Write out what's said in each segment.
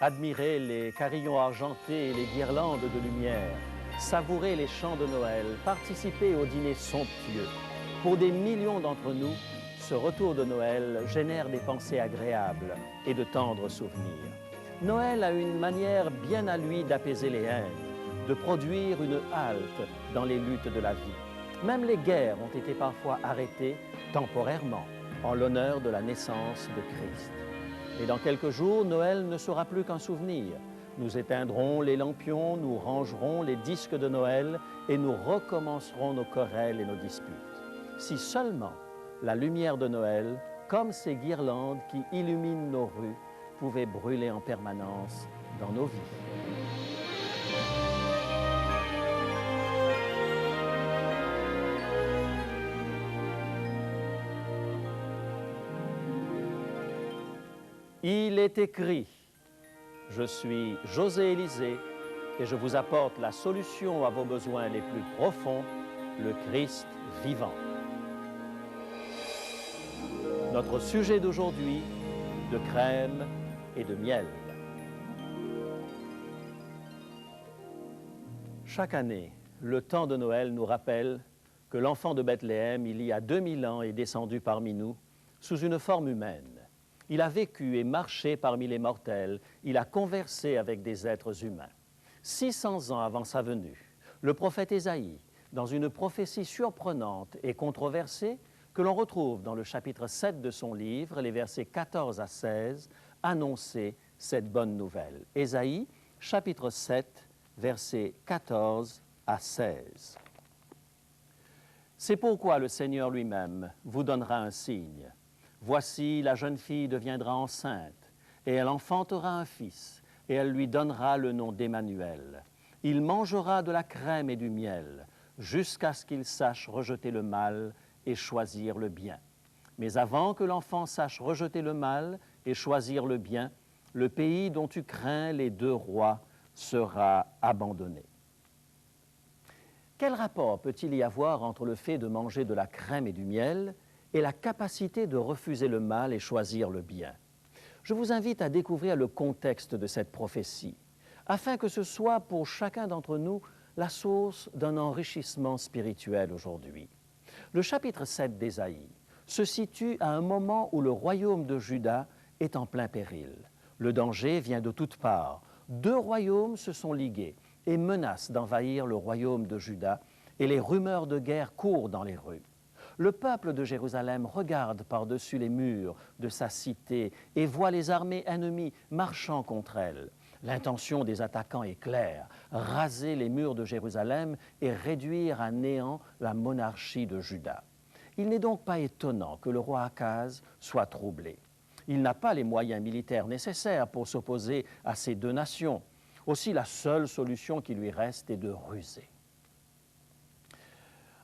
Admirez les carillons argentés et les guirlandes de lumière. Savourez les chants de Noël. Participez au dîner somptueux. Pour des millions d'entre nous, ce retour de Noël génère des pensées agréables et de tendres souvenirs. Noël a une manière bien à lui d'apaiser les haines, de produire une halte dans les luttes de la vie. Même les guerres ont été parfois arrêtées temporairement en l'honneur de la naissance de Christ. Et dans quelques jours, Noël ne sera plus qu'un souvenir. Nous éteindrons les lampions, nous rangerons les disques de Noël et nous recommencerons nos querelles et nos disputes. Si seulement la lumière de Noël, comme ces guirlandes qui illuminent nos rues, pouvait brûler en permanence dans nos vies. Il est écrit, je suis José Élysée et je vous apporte la solution à vos besoins les plus profonds, le Christ vivant. Notre sujet d'aujourd'hui, de crème et de miel. Chaque année, le temps de Noël nous rappelle que l'enfant de Bethléem, il y a 2000 ans, est descendu parmi nous sous une forme humaine. Il a vécu et marché parmi les mortels, il a conversé avec des êtres humains. 600 ans avant sa venue, le prophète Ésaïe, dans une prophétie surprenante et controversée, que l'on retrouve dans le chapitre 7 de son livre, les versets 14 à 16, annonçait cette bonne nouvelle. Ésaïe, chapitre 7, versets 14 à 16. C'est pourquoi le Seigneur lui-même vous donnera un signe. Voici, la jeune fille deviendra enceinte, et elle enfantera un fils, et elle lui donnera le nom d'Emmanuel. Il mangera de la crème et du miel, jusqu'à ce qu'il sache rejeter le mal et choisir le bien. Mais avant que l'enfant sache rejeter le mal et choisir le bien, le pays dont tu crains les deux rois sera abandonné. Quel rapport peut-il y avoir entre le fait de manger de la crème et du miel et la capacité de refuser le mal et choisir le bien? Je vous invite à découvrir le contexte de cette prophétie, afin que ce soit pour chacun d'entre nous la source d'un enrichissement spirituel aujourd'hui. Le chapitre 7 d'Ésaïe se situe à un moment où le royaume de Juda est en plein péril. Le danger vient de toutes parts. Deux royaumes se sont ligués et menacent d'envahir le royaume de Juda, et les rumeurs de guerre courent dans les rues. Le peuple de Jérusalem regarde par-dessus les murs de sa cité et voit les armées ennemies marchant contre elle. L'intention des attaquants est claire, raser les murs de Jérusalem et réduire à néant la monarchie de Juda. Il n'est donc pas étonnant que le roi Akaz soit troublé. Il n'a pas les moyens militaires nécessaires pour s'opposer à ces deux nations. Aussi, la seule solution qui lui reste est de ruser.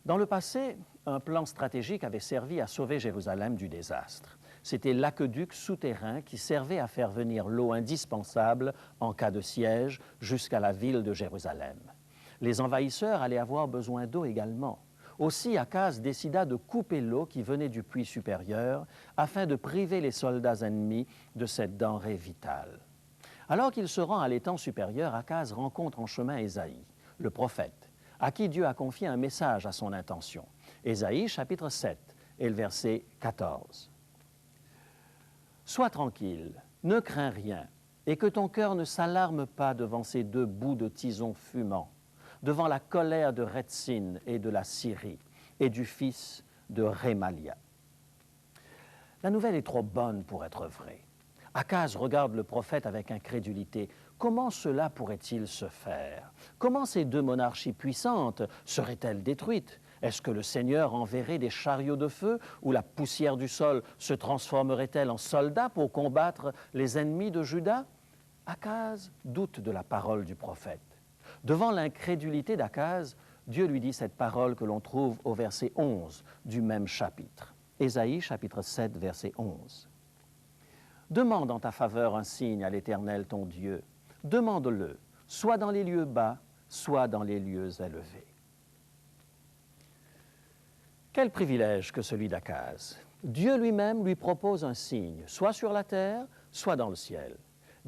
Dans le passé, un plan stratégique avait servi à sauver Jérusalem du désastre. C'était l'aqueduc souterrain qui servait à faire venir l'eau indispensable en cas de siège jusqu'à la ville de Jérusalem. Les envahisseurs allaient avoir besoin d'eau également. Aussi, Akaz décida de couper l'eau qui venait du puits supérieur afin de priver les soldats ennemis de cette denrée vitale. Alors qu'il se rend à l'étang supérieur, Akaz rencontre en chemin Ésaïe, le prophète, à qui Dieu a confié un message à son intention. Ésaïe, chapitre 7, et le verset 14. « Sois tranquille, ne crains rien, et que ton cœur ne s'alarme pas devant ces deux bouts de tison fumants, devant la colère de Rétzin et de la Syrie, et du fils de Rémalia. » La nouvelle est trop bonne pour être vraie. Akaz regarde le prophète avec incrédulité. Comment cela pourrait-il se faire? Comment ces deux monarchies puissantes seraient-elles détruites? Est-ce que le Seigneur enverrait des chariots de feu ou la poussière du sol se transformerait-elle en soldats pour combattre les ennemis de Juda? Akaz doute de la parole du prophète. Devant l'incrédulité d'Akaz, Dieu lui dit cette parole que l'on trouve au verset 11 du même chapitre. Ésaïe, chapitre 7, verset 11. « Demande en ta faveur un signe à l'Éternel ton Dieu. Demande-le, soit dans les lieux bas, soit dans les lieux élevés. » Quel privilège que celui d'Akaz. Dieu lui-même lui propose un signe, soit sur la terre, soit dans le ciel.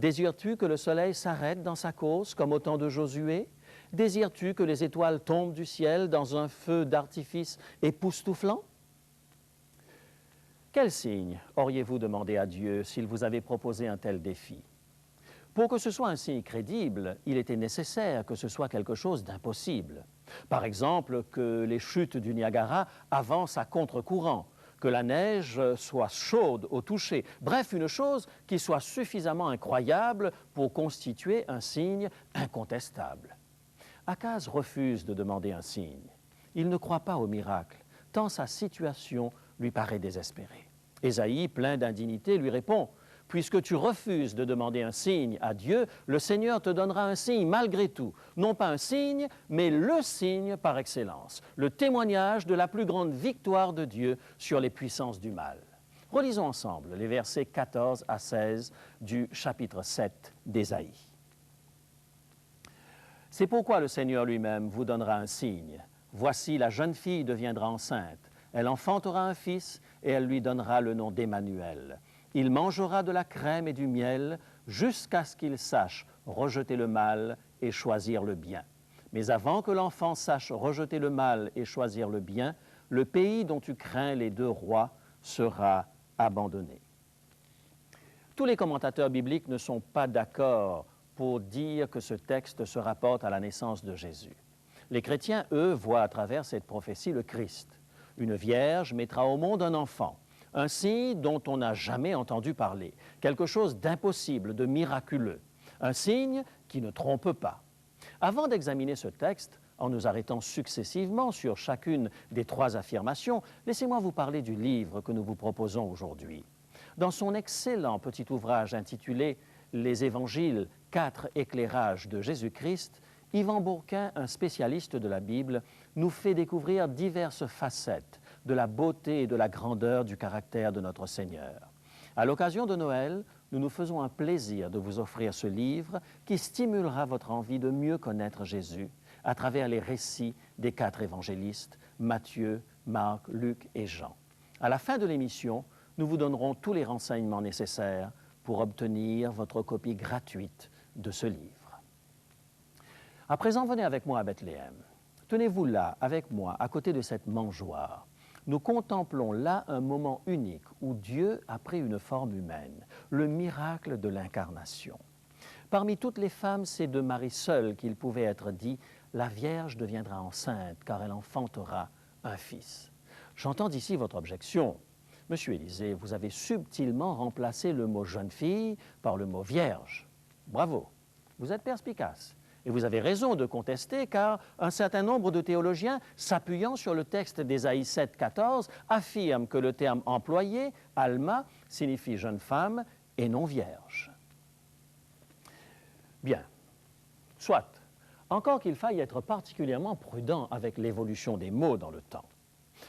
Désires-tu que le soleil s'arrête dans sa course, comme au temps de Josué? Désires-tu que les étoiles tombent du ciel dans un feu d'artifice époustouflant? Quel signe auriez-vous demandé à Dieu s'il vous avait proposé un tel défi? Pour que ce soit un signe crédible, il était nécessaire que ce soit quelque chose d'impossible. Par exemple, que les chutes du Niagara avancent à contre-courant, que la neige soit chaude au toucher, bref, une chose qui soit suffisamment incroyable pour constituer un signe incontestable. Akaz refuse de demander un signe. Il ne croit pas au miracle, tant sa situation lui paraît désespérée. Ésaïe, plein d'indignité, lui répond « Puisque tu refuses de demander un signe à Dieu, le Seigneur te donnera un signe malgré tout. Non pas un signe, mais le signe par excellence, le témoignage de la plus grande victoire de Dieu sur les puissances du mal. » Relisons ensemble les versets 14 à 16 du chapitre 7 d'Ésaïe. « C'est pourquoi le Seigneur lui-même vous donnera un signe. Voici, la jeune fille deviendra enceinte. Elle enfantera un fils et elle lui donnera le nom d'Emmanuel. Il mangera de la crème et du miel jusqu'à ce qu'il sache rejeter le mal et choisir le bien. Mais avant que l'enfant sache rejeter le mal et choisir le bien, le pays dont tu crains les deux rois sera abandonné. » Tous les commentateurs bibliques ne sont pas d'accord pour dire que ce texte se rapporte à la naissance de Jésus. Les chrétiens, eux, voient à travers cette prophétie le Christ. Une vierge mettra au monde un enfant, un signe dont on n'a jamais entendu parler, quelque chose d'impossible, de miraculeux, un signe qui ne trompe pas. Avant d'examiner ce texte, en nous arrêtant successivement sur chacune des trois affirmations, laissez-moi vous parler du livre que nous vous proposons aujourd'hui. Dans son excellent petit ouvrage intitulé « Les évangiles, 4 éclairages de Jésus-Christ », Yvan Bourquin, un spécialiste de la Bible, nous fait découvrir diverses facettes de la beauté et de la grandeur du caractère de notre Seigneur. À l'occasion de Noël, nous nous faisons un plaisir de vous offrir ce livre qui stimulera votre envie de mieux connaître Jésus à travers les récits des 4 évangélistes, Matthieu, Marc, Luc et Jean. À la fin de l'émission, nous vous donnerons tous les renseignements nécessaires pour obtenir votre copie gratuite de ce livre. À présent, venez avec moi à Bethléem. Tenez-vous là, avec moi, à côté de cette mangeoire. Nous contemplons là un moment unique où Dieu a pris une forme humaine, le miracle de l'incarnation. Parmi toutes les femmes, c'est de Marie seule qu'il pouvait être dit « La Vierge deviendra enceinte car elle enfantera un fils ». J'entends d'ici votre objection. Monsieur Élisée, vous avez subtilement remplacé le mot « jeune fille » par le mot « vierge ». Bravo, vous êtes perspicace. Et vous avez raison de contester, car un certain nombre de théologiens, s'appuyant sur le texte d'Ésaïe 7, 14, affirment que le terme employé, alma, signifie jeune femme et non vierge. Bien, soit, encore qu'il faille être particulièrement prudent avec l'évolution des mots dans le temps.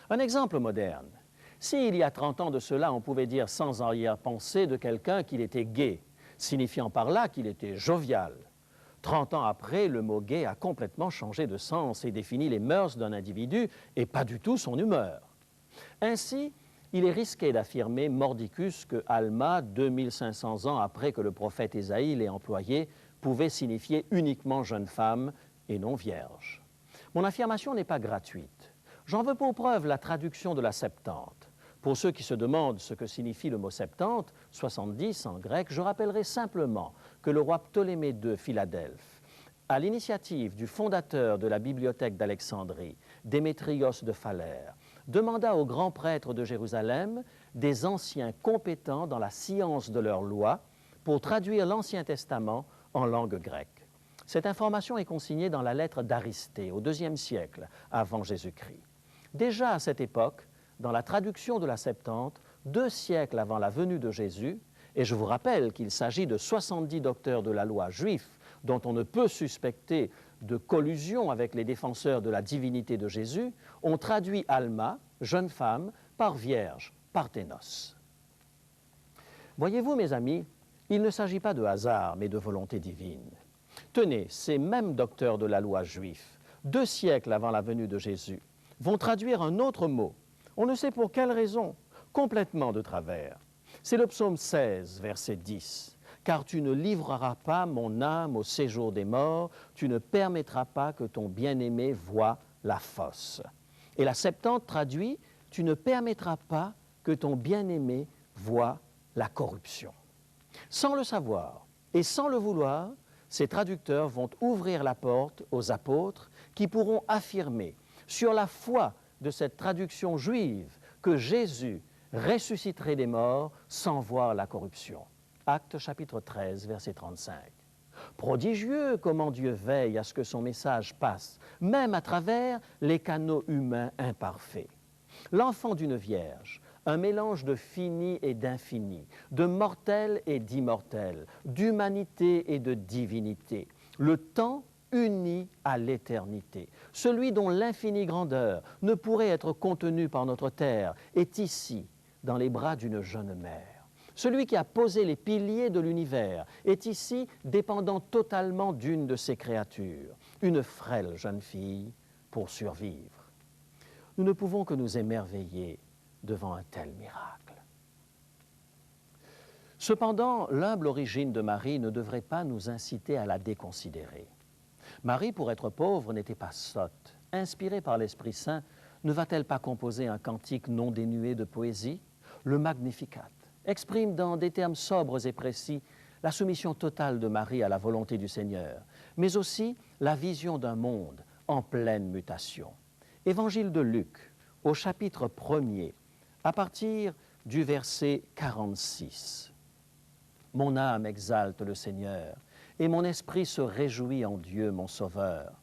Un exemple moderne. Si il y a 30 ans de cela, on pouvait dire sans arrière-pensée de quelqu'un qu'il était gai, signifiant par là qu'il était jovial. 30 ans après, le mot « gay » a complètement changé de sens et définit les mœurs d'un individu et pas du tout son humeur. Ainsi, il est risqué d'affirmer mordicus que Alma, 2500 ans après que le prophète Ésaïe l'ait employé, pouvait signifier uniquement jeune femme et non vierge. Mon affirmation n'est pas gratuite. J'en veux pour preuve la traduction de la Septante. Pour ceux qui se demandent ce que signifie le mot Septante, 70 en grec, je rappellerai simplement que le roi Ptolémée II Philadelphe, à l'initiative du fondateur de la bibliothèque d'Alexandrie, Démétrios de Phalère, demanda aux grands prêtres de Jérusalem des anciens compétents dans la science de leur loi pour traduire l'Ancien Testament en langue grecque. Cette information est consignée dans la lettre d'Aristée au IIe siècle avant Jésus-Christ. Déjà à cette époque, dans la traduction de la Septante, 2 siècles avant la venue de Jésus, et je vous rappelle qu'il s'agit de 70 docteurs de la loi juifs dont on ne peut suspecter de collusion avec les défenseurs de la divinité de Jésus, on traduit Alma, jeune femme, par vierge, parthénos. Voyez-vous, mes amis, il ne s'agit pas de hasard, mais de volonté divine. Tenez, ces mêmes docteurs de la loi juifs, 2 siècles avant la venue de Jésus, vont traduire un autre mot. On ne sait pour quelle raison, complètement de travers. C'est le psaume 16, verset 10, car tu ne livreras pas mon âme au séjour des morts, tu ne permettras pas que ton bien-aimé voie la fosse. Et la Septante traduit, tu ne permettras pas que ton bien-aimé voie la corruption. Sans le savoir et sans le vouloir, ces traducteurs vont ouvrir la porte aux apôtres qui pourront affirmer sur la foi de cette traduction juive que Jésus ressusciterait des morts sans voir la corruption. Actes chapitre 13, verset 35. Prodigieux comment Dieu veille à ce que son message passe, même à travers les canaux humains imparfaits. L'enfant d'une vierge, un mélange de fini et d'infini, de mortel et d'immortel, d'humanité et de divinité. Le temps uni à l'éternité. Celui dont l'infinie grandeur ne pourrait être contenue par notre terre est ici, dans les bras d'une jeune mère. Celui qui a posé les piliers de l'univers est ici dépendant totalement d'une de ses créatures, une frêle jeune fille pour survivre. Nous ne pouvons que nous émerveiller devant un tel miracle. Cependant, l'humble origine de Marie ne devrait pas nous inciter à la déconsidérer. Marie, pour être pauvre, n'était pas sotte. Inspirée par l'Esprit Saint, ne va-t-elle pas composer un cantique non dénué de poésie? Le Magnificat exprime dans des termes sobres et précis la soumission totale de Marie à la volonté du Seigneur, mais aussi la vision d'un monde en pleine mutation. Évangile de Luc, au chapitre 1er, à partir du verset 46. « Mon âme exalte le Seigneur, et mon esprit se réjouit en Dieu, mon Sauveur,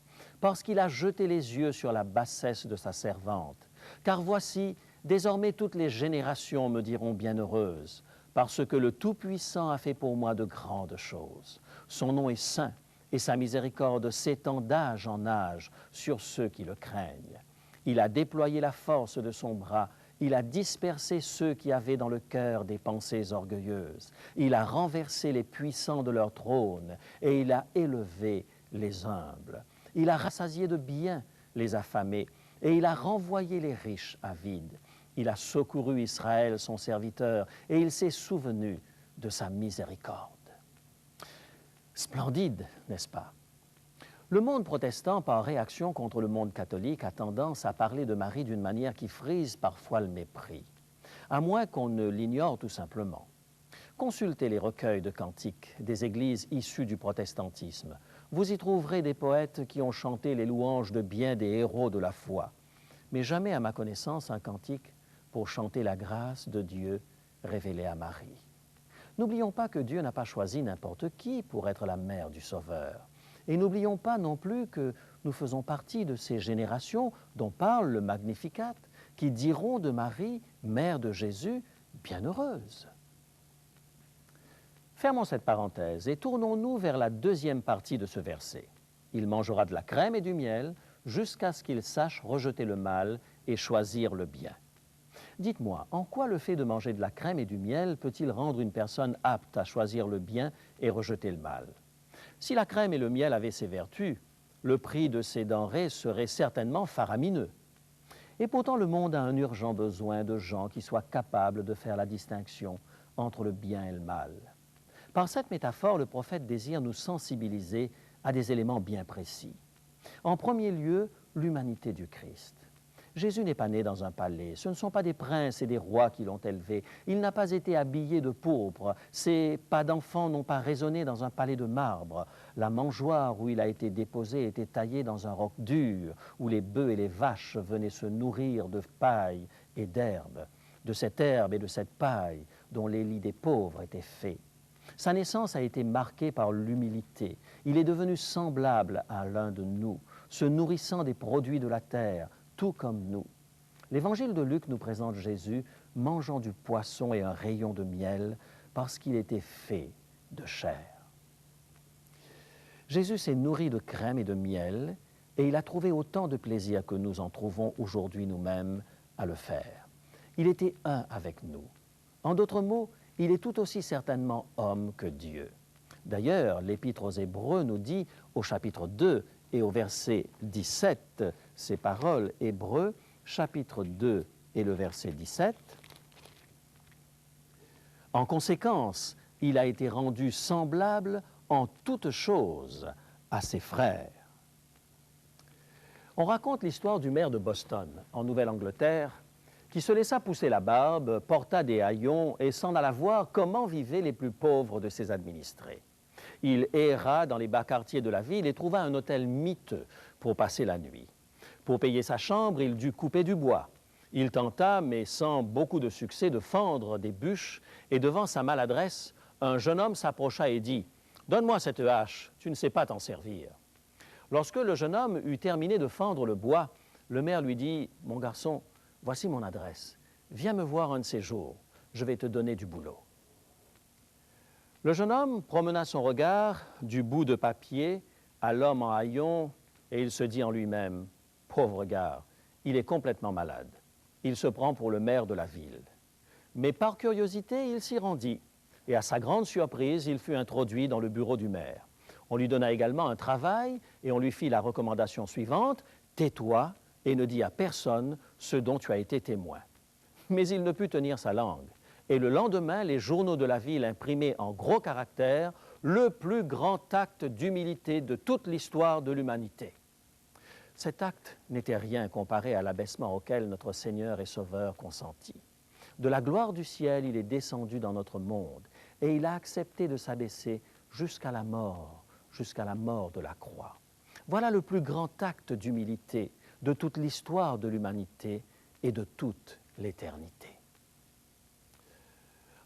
parce qu'il a jeté les yeux sur la bassesse de sa servante. Car voici, désormais toutes les générations me diront bienheureuse, parce que le Tout-Puissant a fait pour moi de grandes choses. Son nom est saint, et sa miséricorde s'étend d'âge en âge sur ceux qui le craignent. Il a déployé la force de son bras, il a dispersé ceux qui avaient dans le cœur des pensées orgueilleuses. Il a renversé les puissants de leur trône et il a élevé les humbles. Il a rassasié de bien les affamés et il a renvoyé les riches à vide. Il a secouru Israël, son serviteur, et il s'est souvenu de sa miséricorde. » Splendide, n'est-ce pas? Le monde protestant, par réaction contre le monde catholique, a tendance à parler de Marie d'une manière qui frise parfois le mépris, à moins qu'on ne l'ignore tout simplement. Consultez les recueils de cantiques des églises issues du protestantisme. Vous y trouverez des poètes qui ont chanté les louanges de bien des héros de la foi, mais jamais, à ma connaissance, un cantique pour chanter la grâce de Dieu révélée à Marie. N'oublions pas que Dieu n'a pas choisi n'importe qui pour être la mère du Sauveur. Et n'oublions pas non plus que nous faisons partie de ces générations dont parle le Magnificat, qui diront de Marie, mère de Jésus, bienheureuse. Fermons cette parenthèse et tournons-nous vers la deuxième partie de ce verset. Il mangera de la crème et du miel jusqu'à ce qu'il sache rejeter le mal et choisir le bien. Dites-moi, en quoi le fait de manger de la crème et du miel peut-il rendre une personne apte à choisir le bien et rejeter le mal? Si la crème et le miel avaient ces vertus, le prix de ces denrées serait certainement faramineux. Et pourtant, le monde a un urgent besoin de gens qui soient capables de faire la distinction entre le bien et le mal. Par cette métaphore, le prophète désire nous sensibiliser à des éléments bien précis. En premier lieu, l'humanité du Christ. Jésus n'est pas né dans un palais, ce ne sont pas des princes et des rois qui l'ont élevé. Il n'a pas été habillé de pourpre, ses pas d'enfant n'ont pas résonné dans un palais de marbre. La mangeoire où il a été déposé était taillée dans un roc dur, où les bœufs et les vaches venaient se nourrir de paille et d'herbe, de cette herbe et de cette paille dont les lits des pauvres étaient faits. Sa naissance a été marquée par l'humilité. Il est devenu semblable à l'un de nous, se nourrissant des produits de la terre, tout comme nous. L'Évangile de Luc nous présente Jésus mangeant du poisson et un rayon de miel parce qu'il était fait de chair. Jésus s'est nourri de crème et de miel et il a trouvé autant de plaisir que nous en trouvons aujourd'hui nous-mêmes à le faire. Il était un avec nous. En d'autres mots, il est tout aussi certainement homme que Dieu. D'ailleurs, l'Épître aux Hébreux nous dit au chapitre 2 et au verset 17, ces paroles, Hébreux, chapitre 2 et le verset 17. En conséquence, il a été rendu semblable en toutes choses à ses frères. On raconte l'histoire du maire de Boston, en Nouvelle-Angleterre, qui se laissa pousser la barbe, porta des haillons et s'en alla voir comment vivaient les plus pauvres de ses administrés. Il erra dans les bas quartiers de la ville et trouva un hôtel miteux pour passer la nuit. Pour payer sa chambre, il dut couper du bois. Il tenta, mais sans beaucoup de succès, de fendre des bûches, et devant sa maladresse, un jeune homme s'approcha et dit « Donne-moi cette hache, tu ne sais pas t'en servir. » Lorsque le jeune homme eut terminé de fendre le bois, le maire lui dit « Mon garçon, voici mon adresse. Viens me voir un de ces jours. Je vais te donner du boulot. » Le jeune homme promena son regard du bout de papier à l'homme en haillons et il se dit en lui-même « Pauvre gars, il est complètement malade. Il se prend pour le maire de la ville. » Mais par curiosité, il s'y rendit et à sa grande surprise, il fut introduit dans le bureau du maire. On lui donna également un travail et on lui fit la recommandation suivante « Tais-toi et ne dis à personne ce dont tu as été témoin. » Mais il ne put tenir sa langue. Et le lendemain, les journaux de la ville imprimaient en gros caractères le plus grand acte d'humilité de toute l'histoire de l'humanité. Cet acte n'était rien comparé à l'abaissement auquel notre Seigneur et Sauveur consentit. De la gloire du ciel, il est descendu dans notre monde et il a accepté de s'abaisser jusqu'à la mort de la croix. Voilà le plus grand acte d'humilité de toute l'histoire de l'humanité et de toute l'éternité.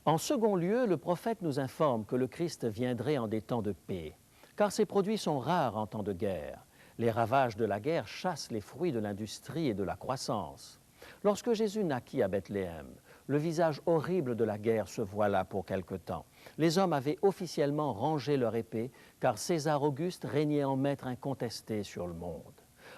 En second lieu, le prophète nous informe que le Christ viendrait en des temps de paix, car ces produits sont rares en temps de guerre. Les ravages de la guerre chassent les fruits de l'industrie et de la croissance. Lorsque Jésus naquit à Bethléem, le visage horrible de la guerre se voila pour quelque temps. Les hommes avaient officiellement rangé leur épée, car César Auguste régnait en maître incontesté sur le monde.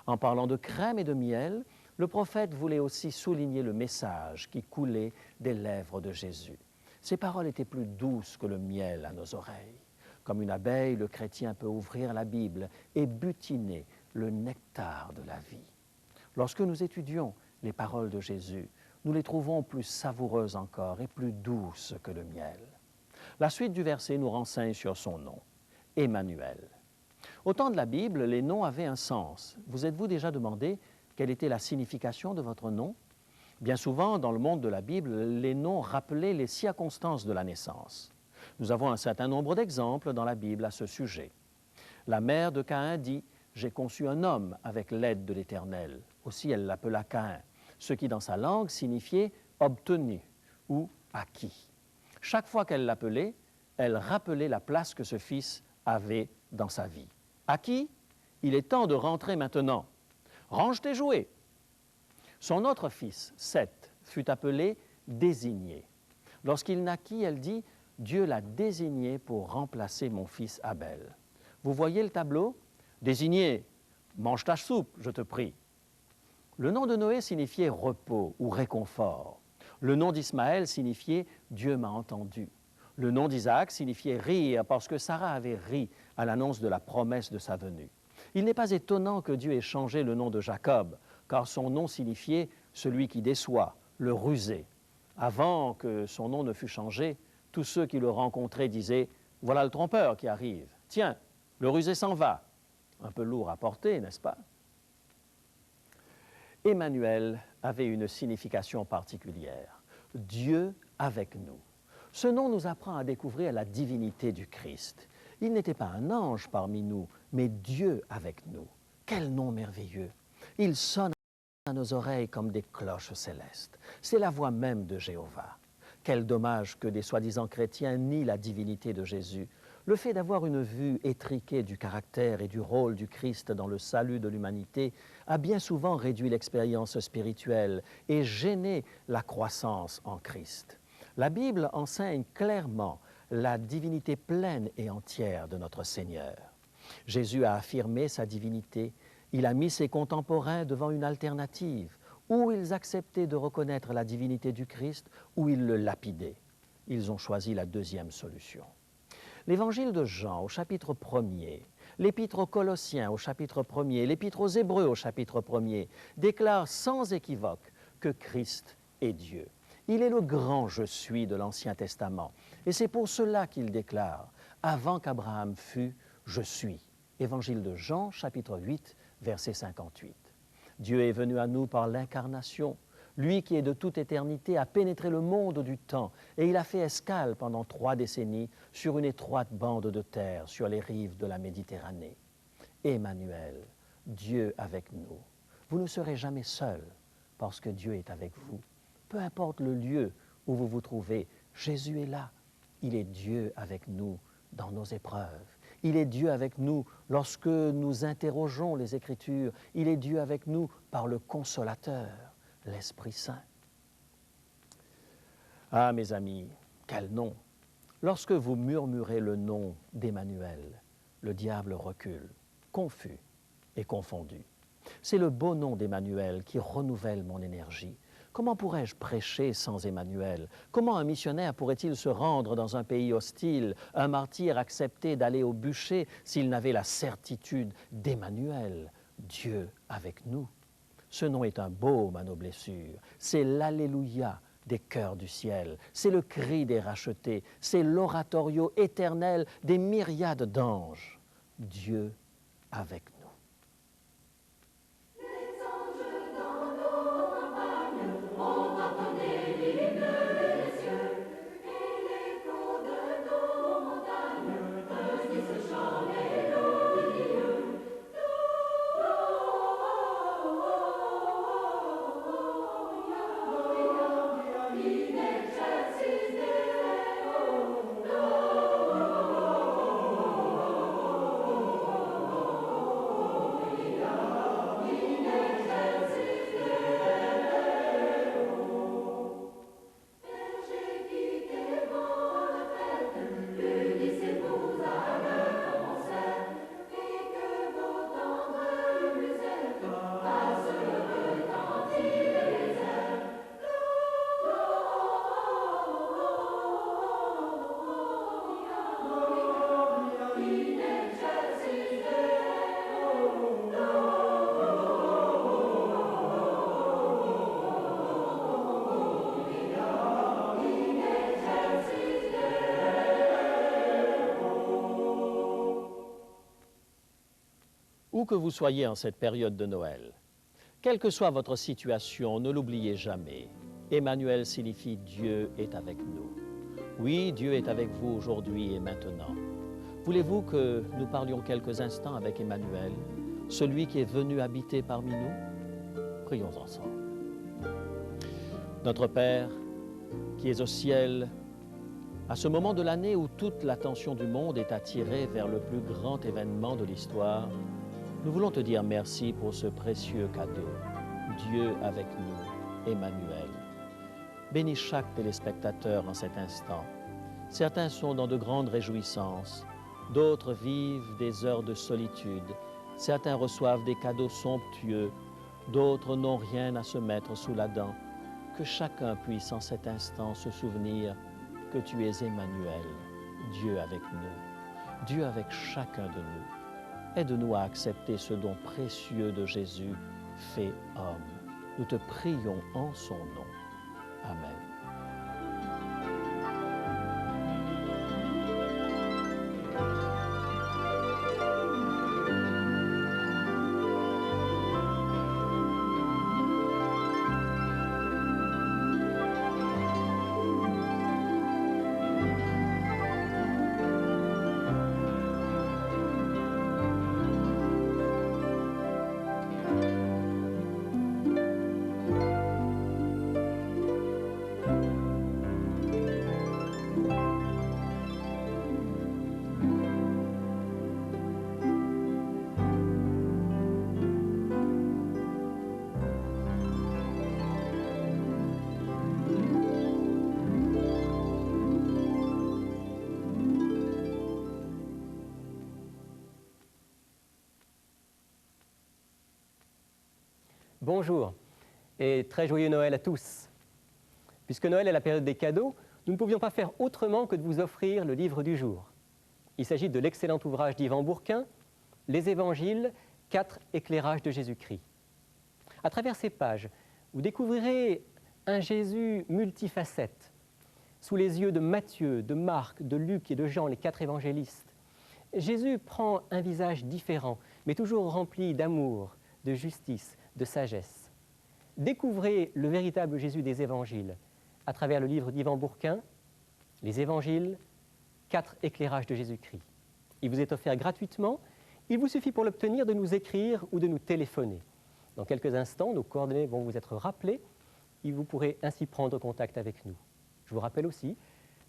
En parlant de crème et de miel, le prophète voulait aussi souligner le message qui coulait des lèvres de Jésus. Ces paroles étaient plus douces que le miel à nos oreilles. Comme une abeille, le chrétien peut ouvrir la Bible et butiner le nectar de la vie. Lorsque nous étudions les paroles de Jésus, nous les trouvons plus savoureuses encore et plus douces que le miel. La suite du verset nous renseigne sur son nom, Emmanuel. Au temps de la Bible, les noms avaient un sens. Vous êtes-vous déjà demandé quelle était la signification de votre nom? Bien souvent, dans le monde de la Bible, les noms rappelaient les circonstances de la naissance. Nous avons un certain nombre d'exemples dans la Bible à ce sujet. La mère de Caïn dit « J'ai conçu un homme avec l'aide de l'Éternel ». Aussi, elle l'appela Caïn, ce qui dans sa langue signifiait « obtenu » ou « acquis ». Chaque fois qu'elle l'appelait, elle rappelait la place que ce fils avait dans sa vie. « Acquis, il est temps de rentrer maintenant. Range tes jouets. » Son autre fils, Seth, fut appelé « désigné ». Lorsqu'il naquit, elle dit « Dieu l'a désigné pour remplacer mon fils Abel ». Vous voyez le tableau? « Désigné, mange ta soupe, je te prie ». Le nom de Noé signifiait « repos » ou « réconfort ». Le nom d'Ismaël signifiait « Dieu m'a entendu ». Le nom d'Isaac signifiait « rire » parce que Sarah avait ri à l'annonce de la promesse de sa venue. Il n'est pas étonnant que Dieu ait changé le nom de Jacob, car son nom signifiait « celui qui déçoit », le rusé. Avant que son nom ne fût changé, tous ceux qui le rencontraient disaient « Voilà le trompeur qui arrive. Tiens, le rusé s'en va. » Un peu lourd à porter, n'est-ce pas? Emmanuel avait une signification particulière. Dieu avec nous. Ce nom nous apprend à découvrir la divinité du Christ. Il n'était pas un ange parmi nous, mais Dieu avec nous. Quel nom merveilleux! Il sonne à nos oreilles comme des cloches célestes. C'est la voix même de Jéhovah. Quel dommage que des soi-disant chrétiens nient la divinité de Jésus. Le fait d'avoir une vue étriquée du caractère et du rôle du Christ dans le salut de l'humanité a bien souvent réduit l'expérience spirituelle et gêné la croissance en Christ. La Bible enseigne clairement la divinité pleine et entière de notre Seigneur. Jésus a affirmé sa divinité. Il a mis ses contemporains devant une alternative. Ou ils acceptaient de reconnaître la divinité du Christ, ou ils le lapidaient. Ils ont choisi la deuxième solution. L'Évangile de Jean au chapitre 1er, l'Épître aux Colossiens au chapitre 1er, l'Épître aux Hébreux au chapitre 1er déclarent sans équivoque que Christ est Dieu. Il est le grand « Je suis » de l'Ancien Testament. Et c'est pour cela qu'il déclare « Avant qu'Abraham fût, je suis ». Évangile de Jean, chapitre 8, verset 58. Dieu est venu à nous par l'incarnation. Lui qui est de toute éternité a pénétré le monde du temps et il a fait escale pendant 3 décennies sur une étroite bande de terre sur les rives de la Méditerranée. Emmanuel, Dieu avec nous. Vous ne serez jamais seul parce que Dieu est avec vous. Peu importe le lieu où vous vous trouvez, Jésus est là. Il est Dieu avec nous dans nos épreuves. Il est Dieu avec nous lorsque nous interrogeons les Écritures. Il est Dieu avec nous par le Consolateur, l'Esprit Saint. Ah, mes amis, quel nom! Lorsque vous murmurez le nom d'Emmanuel, le diable recule, confus et confondu. C'est le beau nom d'Emmanuel qui renouvelle mon énergie. Comment pourrais-je prêcher sans Emmanuel? Comment un missionnaire pourrait-il se rendre dans un pays hostile, un martyr accepter d'aller au bûcher s'il n'avait la certitude d'Emmanuel, Dieu avec nous? Ce nom est un baume à nos blessures, c'est l'Alléluia des cœurs du ciel, c'est le cri des rachetés, c'est l'oratorio éternel des myriades d'anges. Dieu avec nous. Où que vous soyez en cette période de Noël, quelle que soit votre situation, ne l'oubliez jamais. Emmanuel signifie Dieu est avec nous. Oui, Dieu est avec vous aujourd'hui et maintenant. Voulez-vous que nous parlions quelques instants avec Emmanuel, celui qui est venu habiter parmi nous? Prions ensemble. Notre Père, qui es au ciel, à ce moment de l'année où toute l'attention du monde est attirée vers le plus grand événement de l'histoire, nous voulons te dire merci pour ce précieux cadeau, Dieu avec nous, Emmanuel. Bénis chaque téléspectateur en cet instant. Certains sont dans de grandes réjouissances, d'autres vivent des heures de solitude, certains reçoivent des cadeaux somptueux, d'autres n'ont rien à se mettre sous la dent. Que chacun puisse en cet instant se souvenir que tu es Emmanuel, Dieu avec nous, Dieu avec chacun de nous. Aide-nous à accepter ce don précieux de Jésus, fait homme. Nous te prions en son nom. Amen. Bonjour et très joyeux Noël à tous. Puisque Noël est la période des cadeaux, nous ne pouvions pas faire autrement que de vous offrir le livre du jour. Il s'agit de l'excellent ouvrage d'Yvan Bourquin, Les Évangiles, 4 éclairages de Jésus-Christ. À travers ces pages, vous découvrirez un Jésus multifacette, sous les yeux de Matthieu, de Marc, de Luc et de Jean, les 4 évangélistes. Jésus prend un visage différent, mais toujours rempli d'amour, de justice, de sagesse. Découvrez le véritable Jésus des évangiles à travers le livre d'Yvan Bourquin, Les évangiles, 4 éclairages de Jésus-Christ. Il vous est offert gratuitement. Il vous suffit pour l'obtenir de nous écrire ou de nous téléphoner. Dans quelques instants, nos coordonnées vont vous être rappelées et vous pourrez ainsi prendre contact avec nous. Je vous rappelle aussi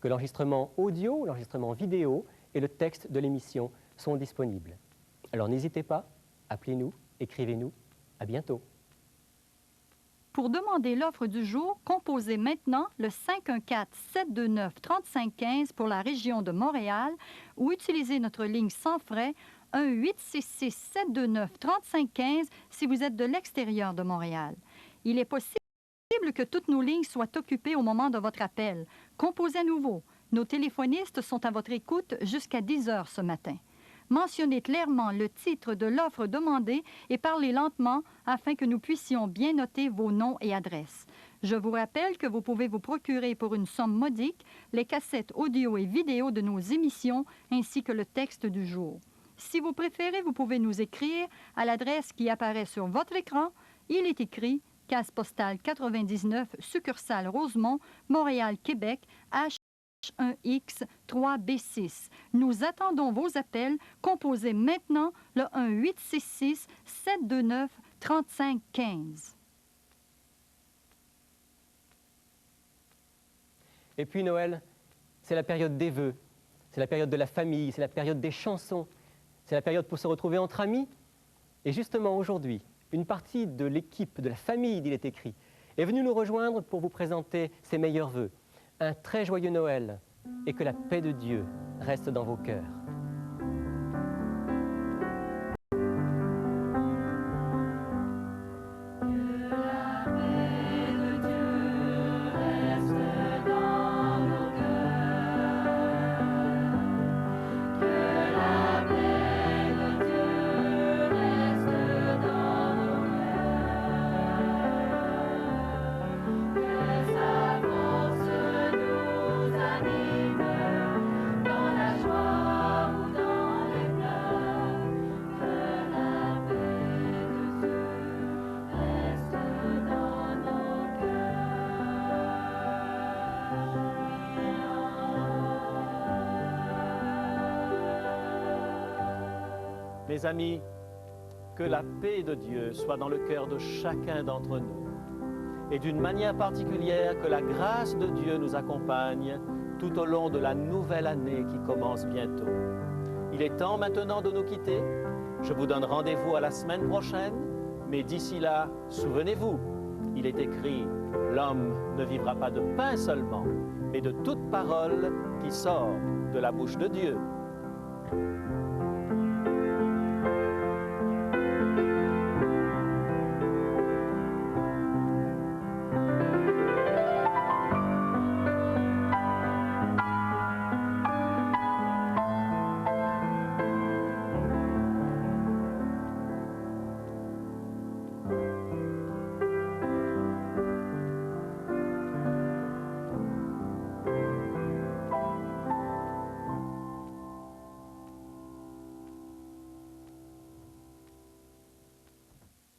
que l'enregistrement audio, l'enregistrement vidéo et le texte de l'émission sont disponibles. Alors n'hésitez pas, appelez-nous, écrivez-nous. À bientôt. Pour demander l'offre du jour, composez maintenant le 514-729-3515 pour la région de Montréal ou utilisez notre ligne sans frais 1-866-729-3515 si vous êtes de l'extérieur de Montréal. Il est possible que toutes nos lignes soient occupées au moment de votre appel. Composez à nouveau. Nos téléphonistes sont à votre écoute jusqu'à 10 heures ce matin. Mentionnez clairement le titre de l'offre demandée et parlez lentement afin que nous puissions bien noter vos noms et adresses. Je vous rappelle que vous pouvez vous procurer pour une somme modique les cassettes audio et vidéo de nos émissions ainsi que le texte du jour. Si vous préférez, vous pouvez nous écrire à l'adresse qui apparaît sur votre écran. Il est écrit Case postale 99, succursale Rosemont, Montréal, Québec, H1X 3B6. Nous attendons vos appels. Composez maintenant le 1-866-729-3515. Et puis Noël, c'est la période des vœux, c'est la période de la famille, c'est la période des chansons, c'est la période pour se retrouver entre amis. Et justement aujourd'hui, une partie de l'équipe, de la famille d'Il est écrit, est venue nous rejoindre pour vous présenter ses meilleurs vœux. Un très joyeux Noël et que la paix de Dieu reste dans vos cœurs. Mes amis, que la paix de Dieu soit dans le cœur de chacun d'entre nous et d'une manière particulière que la grâce de Dieu nous accompagne tout au long de la nouvelle année qui commence bientôt. Il est temps maintenant de nous quitter. Je vous donne rendez-vous à la semaine prochaine, mais d'ici là, souvenez-vous, il est écrit « L'homme ne vivra pas de pain seulement, mais de toute parole qui sort de la bouche de Dieu. »